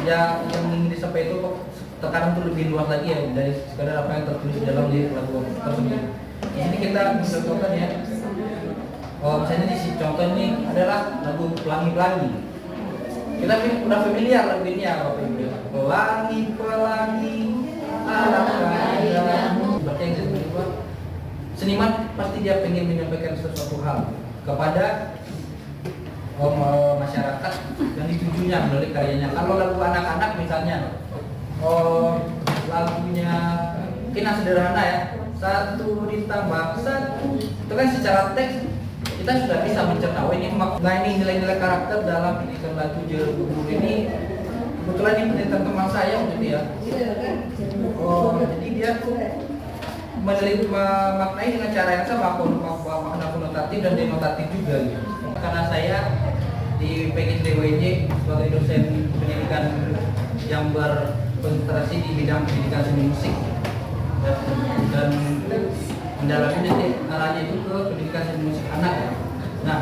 ya yang ingin disampaikan itu tekanan itu lebih luas lagi ya dari sekadar apa yang tertulis di dalam lirik lagu tersebut. Di sini kita mencontohkan ya, misalnya di sini contoh ini adalah lagu Pelangi-Pelangi. Kita udah familiar lagu ini ya, Bapak Ibu. Pelangi-pelangi alangkah indahmu. Berarti yang kedua, seniman pasti dia pengen menyampaikan sesuatu hal kepada masyarakat yang ditujunya melalui karyanya. Kalau lagu anak-anak misalnya, lagunya mungkin sederhana ya, 1 ditambah 1, itu kan secara teks kita sudah bisa mencerna. Oh ini nilai-nilai karakter dalam pendidikan lagu Jero Gugur ini. Kebetulan ini penelitian teman saya waktu itu ya. Jadi dia memaknai dengan cara yang sama, makna konotatif dan denotatif juga gitu. Karena saya di PGSDWJ sebagai dosen pendidikan yang berkonsentrasi di bidang pendidikan seni musik dan mendalami nanti arahnya itu ke pendidikan seni musik anak ya. Nah,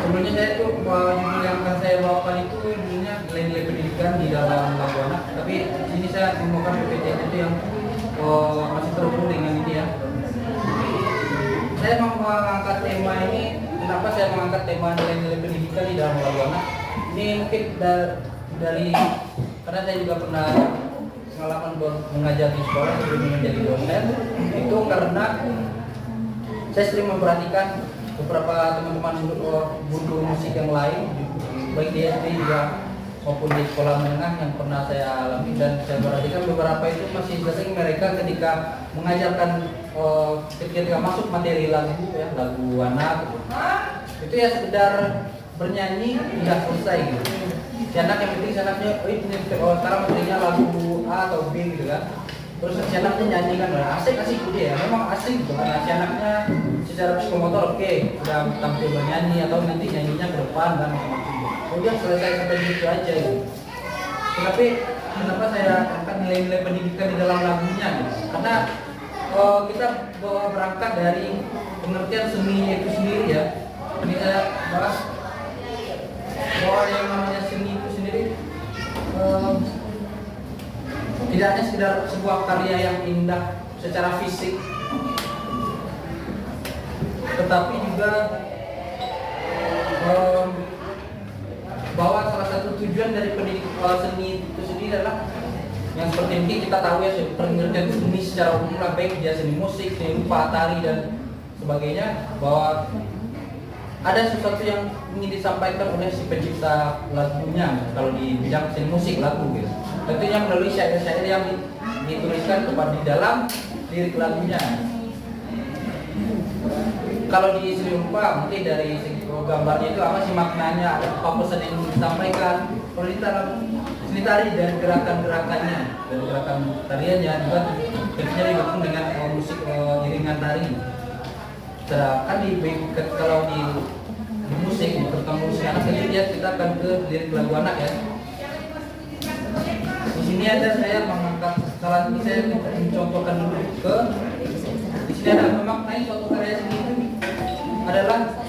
sebelumnya saya itu judul yang akan saya bawakan itu judulnya nilai-nilai pendidikan di dalam lagu anak. Tapi di sini saya membawakan PPT itu yang masih terhubung dengan ini ya. Saya mau mengangkat tema ini. Kenapa saya mengangkat tema nilai-nilai pendidikan di dalam lagu anak? Ini mungkin dari karena saya juga pernah pengalaman mengajar di sekolah sebelum menjadi dosen. Itu karena saya sering memperhatikan beberapa teman-teman guru musik yang lain, baik di SD juga maupun di sekolah menengah yang pernah saya alami, dan saya perhatikan beberapa itu masih sering mereka ketika mengajarkan ketika masuk materi lagu ya, lagu anak itu ya sekedar bernyanyi tidak selesai gitu. Si anak yang penting si anaknya sekarang materinya lagu A atau B gitu kan. Terus si anaknya nyanyi kan, asik dia ya, memang asik gitu karena si anaknya secara psikomotor oke, udah tampil bernyanyi atau nanti nyanyinya ke depan kan udah selesai sampai gitu aja gitu. Tapi kenapa saya angkat nilai-nilai pendidikan di dalam lagunya gitu? Karena kita berangkat dari pengertian seni itu sendiri ya. Ini saya bahas bahwa yang namanya seni itu sendiri tidak hanya sekedar sebuah karya yang indah secara fisik, tetapi juga bahwa salah satu tujuan dari pendidikan seni itu sendiri adalah yang seperti ini kita tahu ya, pengertian seni secara umum lah, baik dia seni musik, seni rupa, tari dan sebagainya, bahwa ada sesuatu yang ingin disampaikan oleh si pencipta lagunya kalau di bidang seni musik lagu gitu. Tentunya melalui syair-syair yang dituliskan kepada di dalam lirik lagunya. Kalau di seni rupa mungkin dari segi gambarnya itu apa sih maknanya, apa pesan yang disampaikan. Kalau di dalam seni tari dan gerakan-gerakannya dan gerakan tariannya juga tentunya didukung dengan musik iringan tari. Sedangkan kalau di musik, terutama musik anak tentunya kita akan ke lirik lagu anak ya. Di sini ada saya mengangkat salah ini, saya mencontohkan dulu ke di sini ada memaknai suatu karya seni itu adalah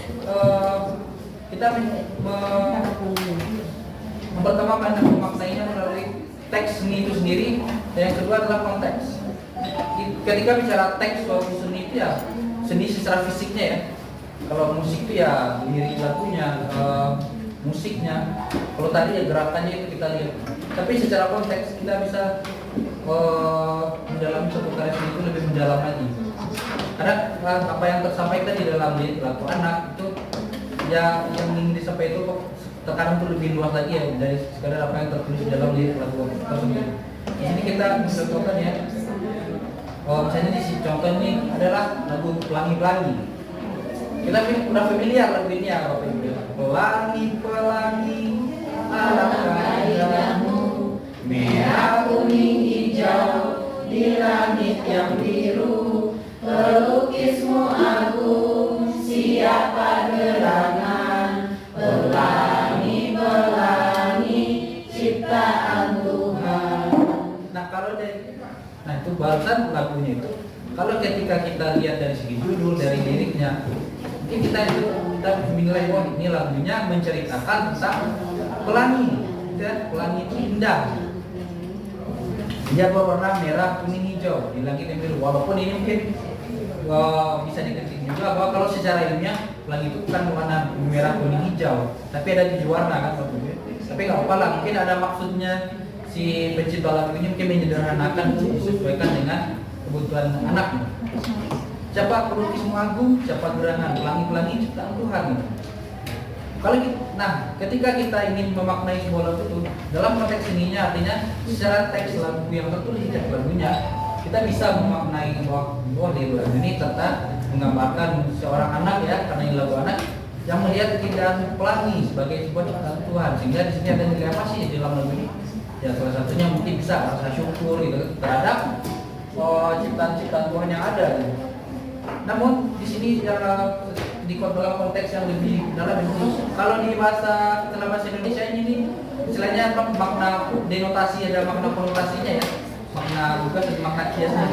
kita pertama memaknainya melalui teks seni itu sendiri, dan yang kedua adalah konteks. Ketika bicara teks suatu seni itu ya seni secara fisiknya ya. Kalau musik itu ya lirik lagunya, musiknya. Kalau tadi ya gerakannya itu kita lihat. Tapi secara konteks kita bisa mendalami suatu karya seni itu lebih mendalam lagi. Karena apa yang tersampaikan di dalam lirik lagu anak itu ya yang ingin disampaikan itu tekanan itu lebih luas lagi ya dari sekadar apa yang tertulis di dalam lirik lagu tersebut. Di sini kita mencontohkan ya. Misalnya di sini contoh ini adalah lagu Pelangi-Pelangi. Kita udah familiar lagu ini ya, Bapak Ibu. Pelangi-pelangi alangkah indahmu, merah kuning hijau di langit yang biru, pelukismu agung siapa gerangan, pelangi-pelangi ciptaan Tuhan. Nah itu barusan lagunya itu. Kalau ketika kita lihat dari segi judul, dari liriknya, mungkin kita menilai wah ini lagunya menceritakan tentang pelangi. ya, pelangi itu indah. Dia berwarna merah, kuning, hijau di langit yang biru. Walaupun ini mungkin bisa dikritik juga bahwa kalau secara ilmiah pelangi itu bukan warna merah, kuning, hijau, tapi ada 7 warna kan. Tapi nggak apa-apa lah, mungkin ada maksudnya si pencipta lagu ini mungkin menyederhanakan untuk disesuaikan dengan kebutuhan anaknya. Siapa pelukismu agung, siapa gerangan pelangi-pelangi ciptaan Tuhan. Kalau ketika kita ingin memaknai sebuah lagu itu dalam konteks seninya, artinya secara teks lagu yang tertulis di teks lagunya, kita bisa memaknai bahwa di lagu ini tentang menggambarkan seorang anak ya, karena ini lagu anak yang melihat keindahan pelangi sebagai sebuah ciptaan Tuhan, sehingga di sini ada nilai apa sih di dalam lagu ini? Ya salah satunya mungkin bisa rasa syukur gitu terhadap ciptaan-ciptaan Tuhan yang ada. Gitu. Namun di sini di dalam konteks yang lebih dalam itu, kalau di dalam bahasa Indonesia ini istilahnya makna denotasi, ada makna konotasinya ya, makna juga dan makna kiasnya.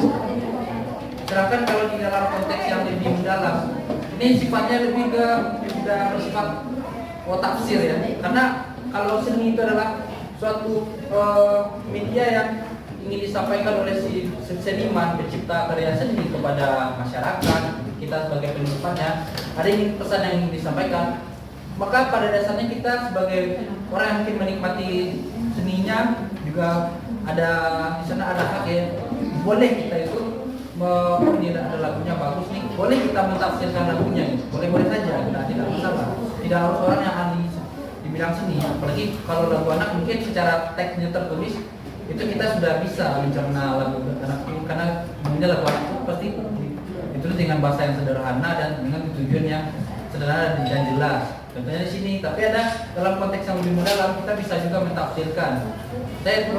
Sedangkan kalau di dalam konteks yang lebih mendalam, ini sifatnya lebih bersifat tafsir ya, karena kalau seni itu adalah suatu media yang ingin disampaikan oleh si seniman, pencipta karya seni kepada masyarakat, kita sebagai penikmatnya, ada pesan yang ingin disampaikan. Maka pada dasarnya kita sebagai orang yang mungkin menikmati seninya juga ada di sana ada hak ya. Boleh kita itu ada lagunya bagus nih, boleh kita mentafsirkan lagunya, boleh saja, tidak masalah. Tidak harus orang yang ahli di bidang seni, apalagi kalau lagu anak mungkin secara teksnya tertulis itu kita sudah bisa mencerna lagu anak itu, karena mungkin lagu anak itu pasti ditulis dengan bahasa yang sederhana dan dengan tujuan yang sederhana dan jelas. Contohnya di sini, tapi ada dalam konteks yang lebih mendalam kita bisa juga mentafsirkan. Saya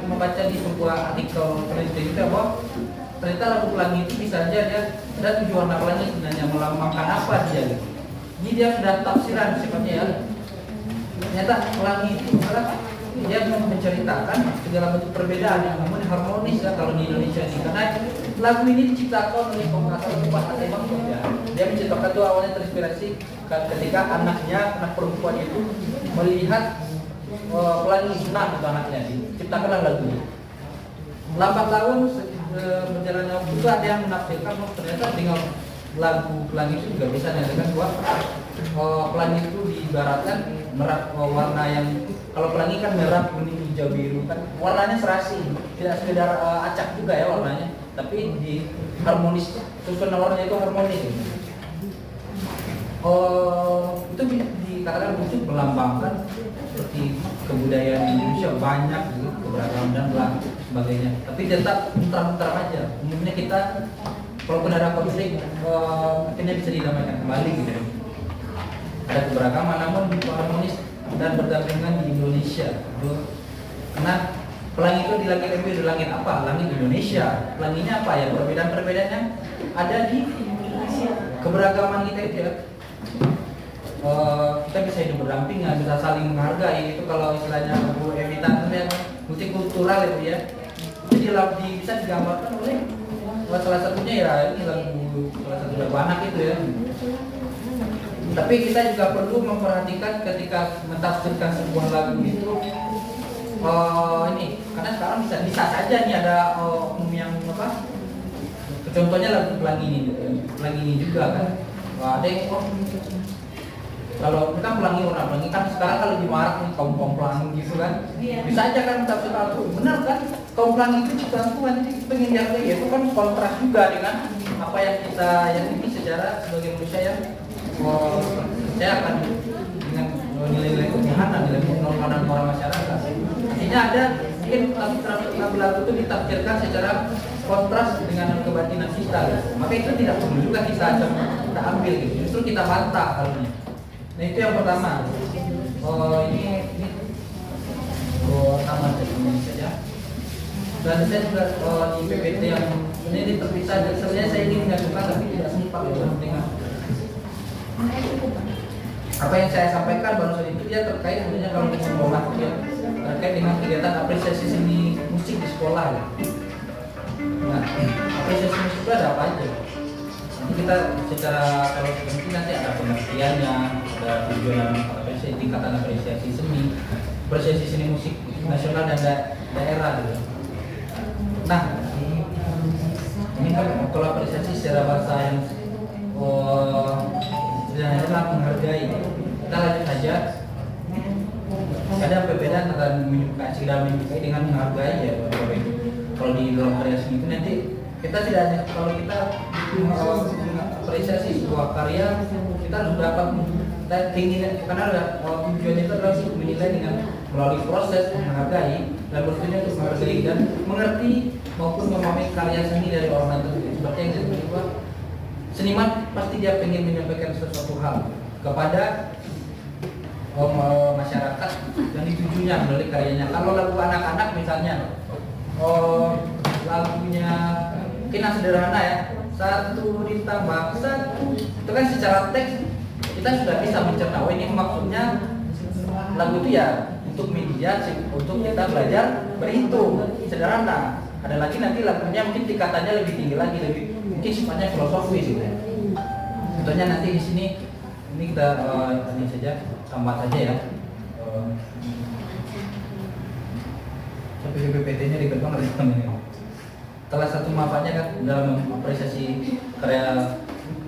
membaca di sebuah artikel penelitian juga bahwa ternyata lagu pelangi itu bisa saja dia ada 7 warna pelangi sebenarnya melambangkan apa dia gitu. Ini dia sudah tafsiran sifatnya ya. Ternyata pelangi itu adalah dia menceritakan segala bentuk perbedaan yang namun harmonis ya kalau di Indonesia ini, karena lagu ini diciptakan oleh komposer Pak Atebang ya. Dia menciptakan itu awalnya terinspirasi ketika anak perempuan itu melihat pelangi senang untuk anaknya, diciptakanlah lagu ini. Lambat laun berjalannya waktu itu ada yang menafsirkan ternyata dengan lagu pelangi itu juga bisa menyatakan bahwa pelangi itu diibaratkan warna yang, kalau pelangi kan merah, kuning, hijau, biru kan warnanya serasi, tidak sekedar acak juga ya warnanya, tapi di harmonis, susunan warnanya itu harmonis. Itu dikatakan untuk melambangkan seperti kebudayaan Indonesia banyak gitu, keberagaman dan sebagainya, tapi tetap terang-terang aja. Umumnya kita walaupun ada konflik akhirnya bisa didamaikan kembali gitu. Ada keberagaman namun harmonis dan berdampingan di Indonesia. Karena pelangi itu di langit itu di langit apa? Langit Indonesia. Pelanginya apa ya? Perbedaan-perbedaannya ada di keberagaman kita itu ya. Kita bisa hidup berdampingan, bisa saling menghargai. Itu kalau istilahnya Bu Evita namanya multikultural itu ya. Jadi bisa digambarkan oleh salah satunya ya ini salah satu lagu anak itu ya. Tapi kita juga perlu memperhatikan ketika mentafsirkan sebuah lagu itu ini, karena sekarang bisa saja nih ada yang apa? Contohnya lagu pelangi ini juga kan. Ada yang kalau kita pelangi warna pelangi kan sekarang kalau di marak nih kaum pelangi gitu kan, bisa aja kan tafsir lagu benar kan, kaum pelangi itu ciptaan Tuhan, jadi pengen jaga ya itu kan kontras juga dengan apa yang kita yakini secara sebagai manusia yang saya akan dengan nilai-nilai ketuhanan, nilai kenormalan orang masyarakat. Artinya ada mungkin lagu-lagu itu ditafsirkan secara kontras dengan kebatinan kita, maka itu tidak perlu juga kita ambil gitu, justru kita bantah kalau ini. Nah itu yang pertama. Ini taman Indonesia ya. Dan saya juga di PPT yang ini terpisah, dan sebenarnya saya ingin mengajukan tapi tidak sempat dengan apa yang saya sampaikan barusan itu dia terkait sebenarnya kalau di sekolah ya, terkait dengan kegiatan apresiasi seni musik di sekolah ya. Nah apresiasi musik itu ada apa aja? Nanti kita secara kalau nanti ada pengertiannya, ada tujuan dan apresiasi tingkatan apresiasi seni musik nasional dan daerah gitu. Nah, ini kan kalau apresiasi secara bahasa yang adalah menghargai. Kita lanjut saja. Ada perbedaan antara menyukai dengan menghargai ya. Kalau di dalam karya seni itu nanti kita tidak hanya kalau kita apresiasi sebuah karya, kita harus dapat keinginan, karena ada tujuannya itu adalah untuk menilai dengan melalui proses menghargai dan bertujuan untuk menghargai dan mengerti maupun memahami karya seni dari orang lain. Seperti yang disebut seniman pasti dia ingin menyampaikan sesuatu hal kepada masyarakat dan ditujunya melalui karyanya. Kalau lagu anak-anak misalnya, lagunya mungkin sederhana ya, 1 ditambah 1, itu kan secara teks kita sudah bisa mencerna, oh ini maksudnya lagu itu ya untuk media, untuk kita belajar berhitung, sederhana. Ada lagi nanti lagunya mungkin tingkatannya lebih tinggi lagi, lebih mungkin sifatnya filosofis gitu ya. Contohnya nanti di sini ini kita ini saja tambah saja ya. Tapi BPPT-nya ribet banget ya. Salah satu manfaatnya kan dalam apresiasi karya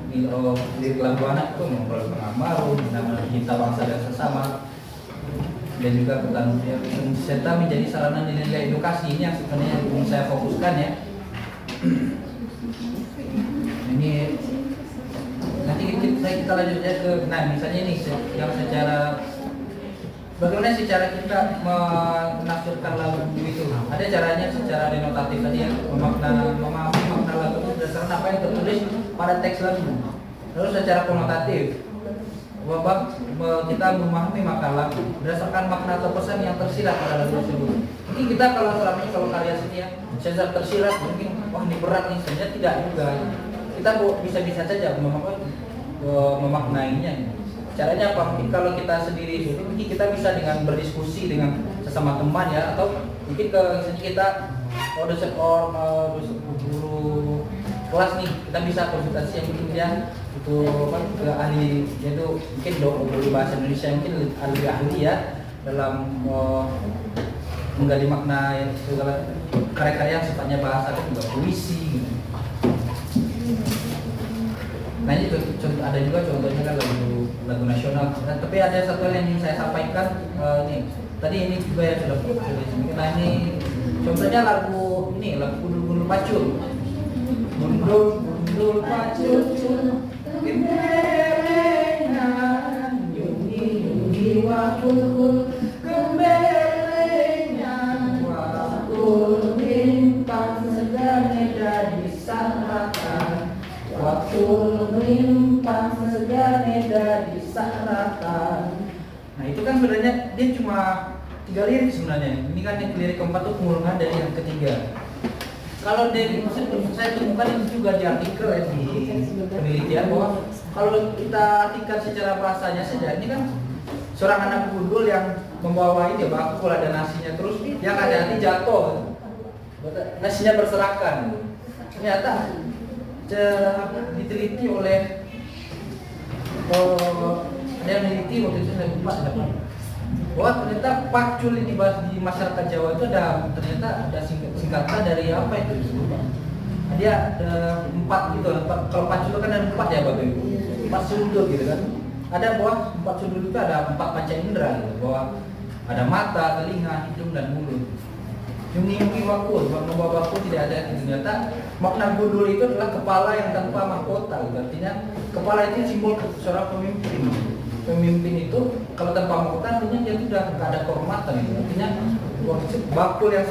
di lagu anak itu memperoleh pengamal, cinta bangsa dan sesama, dan juga pertanian serta menjadi sarana nilai edukasi. Ini yang sebenarnya yang saya fokuskan ya. Ini nanti kita lanjut ya ke, nah misalnya ini yang secara bagaimana secara kita menafsirkan lagu itu. Ada caranya secara denotatif tadi ya, memahami makna lagu itu berdasarkan apa yang tertulis pada teks lagu. Lalu secara konotatif, kita memahami makna lagu berdasarkan makna atau pesan yang tersirat pada lagu tersebut. Mungkin kita kalau selama ini kalau karya seni ya, secara tersirat mungkin wah ini berat nih, saja tidak juga. Kita bisa-bisa saja memaknainya. Caranya apa? Mungkin kalau kita sendiri, mungkin kita bisa dengan berdiskusi dengan sesama teman ya, atau mungkin kita dosen guru kelas nih, kita bisa konsultasi yang mungkin dia itu ke ahli, yaitu mungkin guru bahasa Indonesia, mungkin ahli ya dalam menggali makna yang segala karya-karya yang sifatnya bahasa dan juga puisi gitu. Nah ini contoh, ada juga contohnya kan lagu nasional. Nah, tapi ada satu hal yang ingin saya sampaikan ini. Tadi ini juga yang sudah tulis. Nah ini contohnya lagu Gundul Pacul. Gundul Pacul, gembelengan, yungi wakul, gembelengan, wakul limpang segane dari saratan. Waktu melimpah segane dari saratan. Nah itu kan sebenarnya dia cuma 3 lirik sebenarnya. Ini kan yang lirik keempat itu pengulangan dari yang ketiga. Kalau dari saya temukan itu juga di artikel ya, di penelitian bahwa kalau kita artikan secara bahasanya saja, ini kan seorang anak gundul yang membawa itu bakul ada nasinya, terus yang hati-hati jatuh, nasinya berserakan. Ternyata diteliti oleh ada yang meneliti waktu itu saya lupa bahwa ternyata pacul ini di masyarakat Jawa itu ternyata ada singkatan dari apa itu disebut. Dia ada 4 gitu. Kalau pacul kan ada 4 ya Bapak Ibu. 4 sudut gitu kan. Ada bahwa 4 sudut itu ada 4 panca indera gitu, bahwa ada mata, telinga, hidung dan mulut. Yungi wakul, membawa wakul tidak ada. Ternyata makna gundul itu adalah kepala yang tanpa mahkota. Artinya kepala itu simbol seorang pemimpin. Pemimpin itu kalau tanpa mahkota artinya dia sudah tidak ada kehormatan. Artinya bakul yang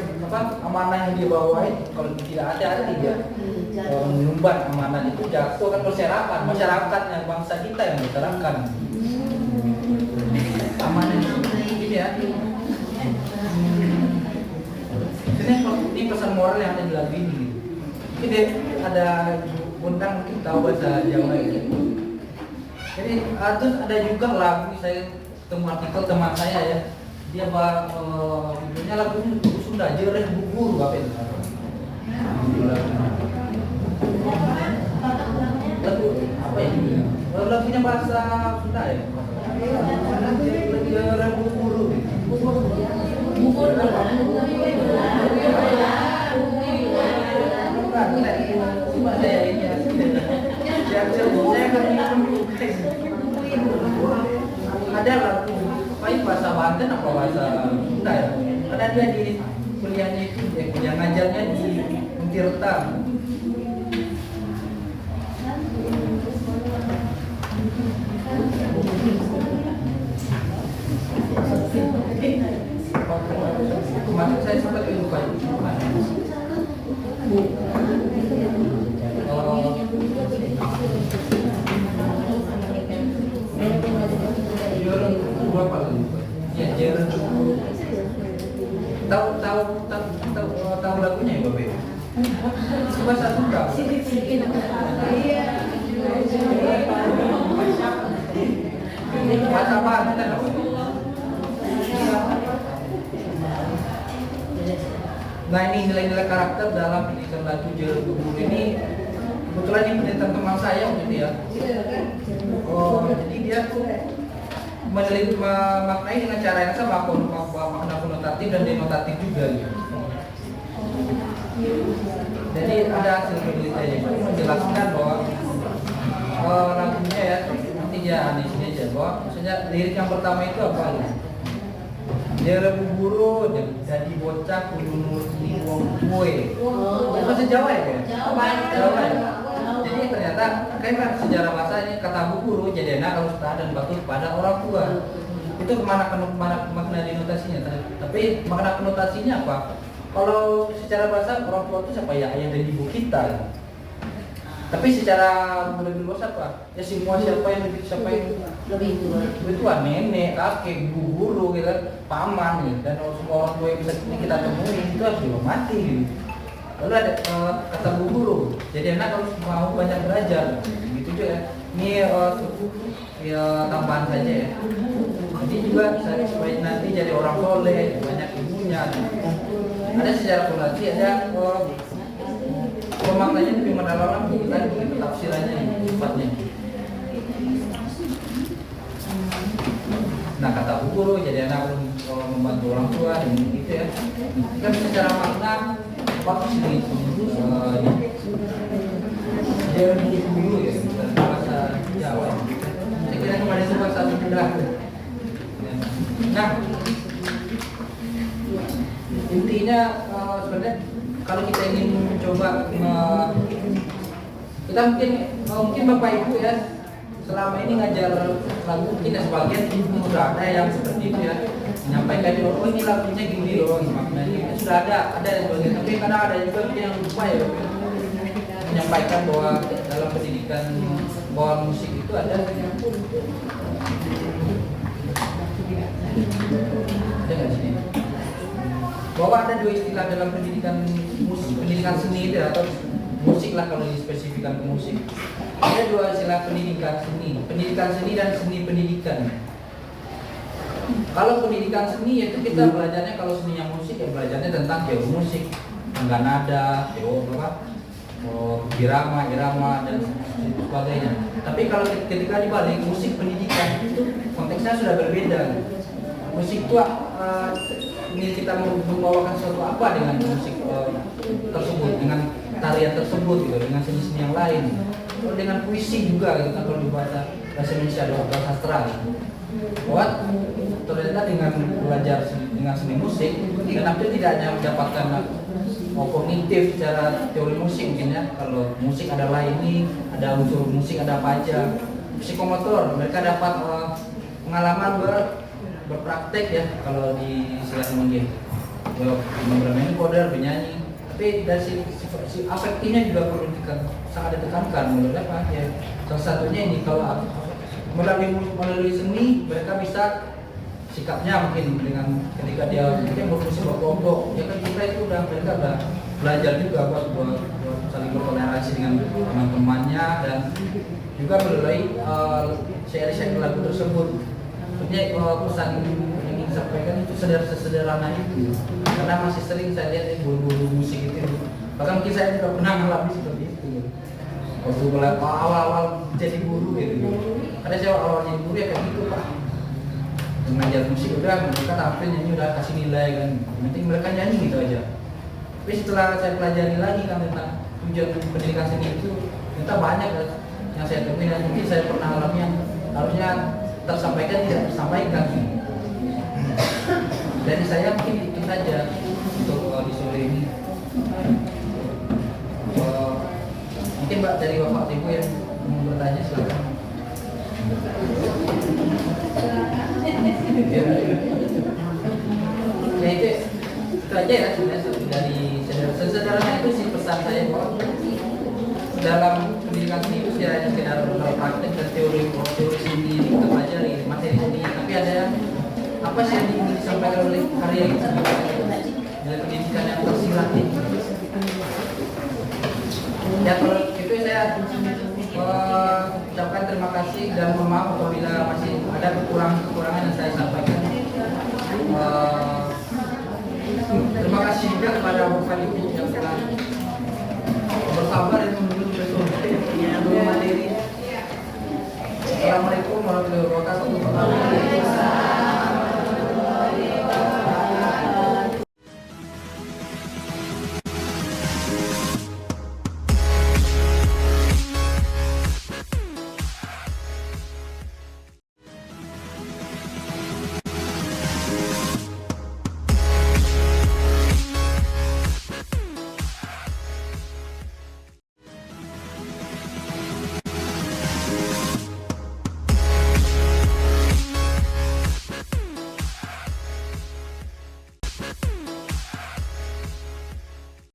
amanah yang dia bawa itu kalau tidak ada dia mengemban amanah itu jatuh kan masyarakat yang bangsa kita yang masyarakat. Amanah ini ya. Ini pesan moral yang ada di lagu ini. Ini ada undang mungkin tahu bahasa Jawa ini. Jadi terus ada juga lagu saya ketemu artikel teman saya ya. Dia judulnya lagunya Sunda Jereh Bubur apa itu? Lagu apa ya? Lagunya bahasa Sunda ya. Jerebu Buru. Cuma saya ini ada lagu apa bahasa Banten apa bahasa Sunda ya? Karena dia di kuliahnya itu yang ngajarnya di Untirta. Kemarin saya sempat lupa berapa lagi? Ya, Jeren. Tahu lagunya ya, Bapak? Bahasa Sunda. Bahasa Banten apa? Nah, ini nilai-nilai karakter dalam pendidikan lagu Jeren Buru ini kebetulan ini pendidikan teman saya gitu ya. Oh, jadi dia tuh memaknai dengan cara yang sama, makna konotatif dan denotatif juga gitu. Jadi ada hasil penelitiannya itu menjelaskan bahwa lagunya ya nanti dia di sini aja bahwa maksudnya lirik yang pertama itu apa? Jerebu Buru jadi bocah kudu nuruti wong tuwe. Bahasa Jawa ya? Jawa ya. Jadi ternyata kan sejarah bahasa ini kata guru jadi enak harus taat dan patuh pada orang tua. Itu makna denotasinya. Tapi makna konotasinya apa? Kalau secara bahasa orang tua itu siapa ya? Ayah dan ibu kita. Tapi secara lebih luas apa? Ya semua siapa yang lebih tua, nenek, kakek, guru, gitu, paman, gitu. Dan semua orang tua yang bisa kita temui itu harus dihormati. Gitu. Lalu ada kata guru, jadi anak harus mau banyak belajar, gitu juga. Ini ya tambahan saja ya. Jadi juga supaya nanti jadi orang soleh, banyak ilmunya. Ada secara konotasi, ada pemaknanya lebih mendalam bukan begitu tafsirannya sifatnya. Nah kata guru jadi anak membantu orang tua dan gitu ya. Kan secara makna apa sih Jeren Buru ya bahasa Jawa. Saya kira kemarin itu bahasa Sunda. Nah intinya sebenarnya kalau kita ingin mencoba kita mungkin Bapak Ibu ya selama ini ngajar lagu mungkin sebagian sudah ada yang seperti itu ya menyampaikan oh ini lagunya gini loh maknanya sudah ada yang sebagian tapi karena ada juga yang lupa ya menyampaikan bahwa dalam pendidikan bahwa musik itu ada nggak sih bahwa ada dua istilah dalam pendidikan musik, pendidikan seni itu atau musik lah kalau dispesifikkan ke musik. Ada dua istilah pendidikan seni dan seni pendidikan. Kalau pendidikan seni itu kita belajarnya kalau seni yang musik ya belajarnya tentang teori musik, tangga nada, teori irama dan sebagainya. Tapi kalau ketika dibalik musik pendidikan itu konteksnya sudah berbeda. Musik itu ini kita membawakan sesuatu apa dengan musik tersebut, dengan tarian tersebut gitu, dengan seni-seni yang lain. Kalau dengan puisi juga gitu, kalau dibaca bahasa Indonesia ada bahasa sastra gitu. Bahwa ternyata dengan belajar dengan seni musik, dan itu tidak hanya mendapatkan kognitif secara teori musik mungkin ya. Kalau musik adalah ini, ada unsur musik ada apa aja. Psikomotor, mereka dapat pengalaman berpraktek ya kalau di istilah mungkin bermain koder, bernyanyi. Tapi dari si afektifnya juga perlu sangat ditekankan menurut apa ya. Salah satunya ini kalau melalui seni mereka bisa sikapnya mungkin dengan ketika dia mungkin berfungsi berkelompok ya kan kita itu mereka udah belajar juga buat saling bertoleransi dengan teman-temannya dan juga melalui syair-syair lagu tersebut. Maksudnya pesan yang ingin disampaikan itu sederhana itu karena masih sering saya lihat guru-guru musik itu bahkan mungkin saya juga pernah mengalami seperti itu waktu awal-awal jadi guru gitu karena saya awal jadi guru ya kayak gitu Pak mengajar musik udah, mereka tampil nyanyi udah kasih nilai kan, yang penting mereka nyanyi gitu aja. Tapi setelah saya pelajari lagi kan tentang tujuan pendidikan seni itu ternyata banyak kan yang saya temui dan mungkin saya pernah alami yang harusnya tersampaikan tidak tersampaikan. Dari saya mungkin itu saja untuk di sore ini. Mungkin Mbak dari Bapak Ibu yang mau bertanya silakan. Ya itu aja ya sebenarnya dari sederhana itu sih pesan saya bahwa dalam pendidikan seni itu tidak hanya sekedar praktek dan teori sendiri kita pelajari materi sendiri, tapi ada apa sih yang ingin disampaikan oleh karya itu dalam pendidikan yang tersirat ini. Ya kalau itu saya ucapkan terima kasih dan mohon maaf apabila masih ada kekurangan yang saya sampaikan. Terima kasih juga kepada Bapak Ibu